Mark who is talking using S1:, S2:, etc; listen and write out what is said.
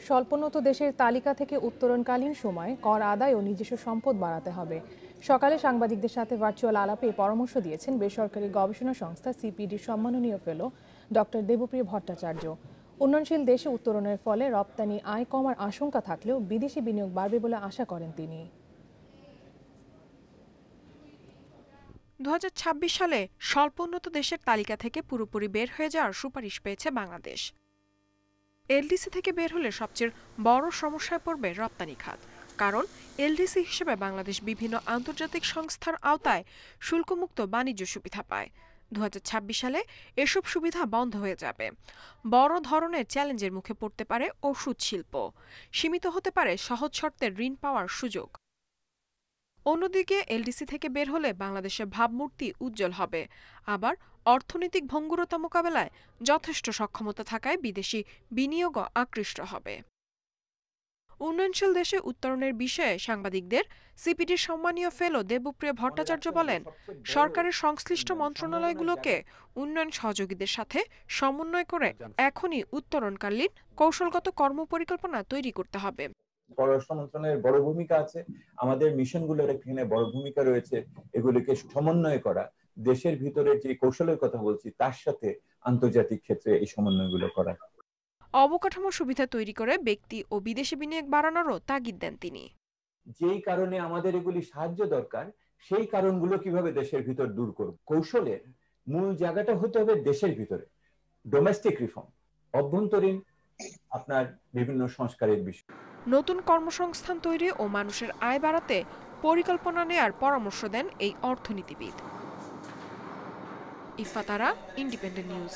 S1: স্বল্পোন্নত দেশের তালিকা থেকে উত্তরণকালীন সময়ে কর আদায় ও নিজস্ব সম্পদ বাড়াতে হবে। সকালে সাংবাদিকদের সাথে ভার্চুয়াল আলাপে পরামর্শ দিয়েছেন বেসরকারি গবেষণা সংস্থা সিপিডির সম্মাননীয় ফেলো ডক্টর দেবপ্রিয় ভট্টাচার্য। উন্নয়নশীল দেশে উত্তরণের ফলে রপ্তানি আয় কমার আশঙ্কা থাকলেও বিদেশি বিনিয়োগ বাড়বে বলে আশা করেন তিনি।
S2: 2026 সালে স্বল্পোন্নত দেশের তালিকা থেকে পুরোপুরি বের হয়ে যাওয়ার সুপারিশ পেয়েছে বাংলাদেশ। এলডিসি থেকে বের হলে সবচেয়ে বড় সমস্যায় পড়বে রপ্তানি খাত। কারণ এলডিসি হিসেবে বাংলাদেশ বিভিন্ন আন্তর্জাতিক সংস্থার আওতায় শুল্কমুক্ত বাণিজ্য সুবিধা পায়। 2026 সালে এসব সুবিধা বন্ধ হয়ে যাবে। বড় ধরনের চ্যালেঞ্জের মুখে পড়তে পারে ওষুধ শিল্প, সীমিত হতে পারে সহজ শর্তে ঋণ পাওয়ার সুযোগ। অন্যদিকে এলডিসি থেকে বের হলে বাংলাদেশের ভাবমূর্তি উজ্জ্বল হবে। আবার অর্থনৈতিক ভঙ্গুরতা মোকাবেলায় যথেষ্ট সক্ষমতা থাকায় বিদেশি বিনিয়োগও আকৃষ্ট হবে। উন্নয়নশীল দেশে উত্তরণের বিষয়ে সাংবাদিকদের সিপিডির সম্মানীয় ফেলো দেবপ্রিয় ভট্টাচার্য বলেন, সরকারের সংশ্লিষ্ট মন্ত্রণালয়গুলোকে উন্নয়ন সহযোগীদের সাথে সমন্বয় করে এখনই উত্তরণকালীন কৌশলগত কর্মপরিকল্পনা তৈরি করতে হবে।
S3: পররাষ্ট্র মন্ত্রণালয়ের বড় ভূমিকা আছে, আমাদের মিশনগুলোর এখানে বড় ভূমিকা রয়েছে। এগুলিকে সমন্বয় করা, দেশের ভিতরে যে কৌশলের কথা বলছি তার সাথে আন্তর্জাতিক ক্ষেত্রে এই সমন্বয়গুলো করা।
S2: অবকাঠামো সুবিধা তৈরি করে ব্যক্তি ও বিদেশি বিনিয়োগ বাড়ানোরও তাগিদ দেন তিনি।
S3: যেই কারণে আমাদের এগুলি সাহায্য দরকার, সেই কারণগুলো কিভাবে দেশের ভিতর দূর করব। কৌশলের মূল জায়গাটা হতে হবে দেশের ভিতরে, ডোমেস্টিক রিফর্ম, অভ্যন্তরীণ আপনার বিভিন্ন সংস্কারের বিষয়।
S2: নতুন কর্মসংস্থান তৈরি ও মানুষের আয় বাড়াতে পরিকল্পনা নেয়ার পরামর্শ দেন এই অর্থনীতিবিদ। ইফাতারা, ইন্ডিপেন্ডেন্ট নিউজ।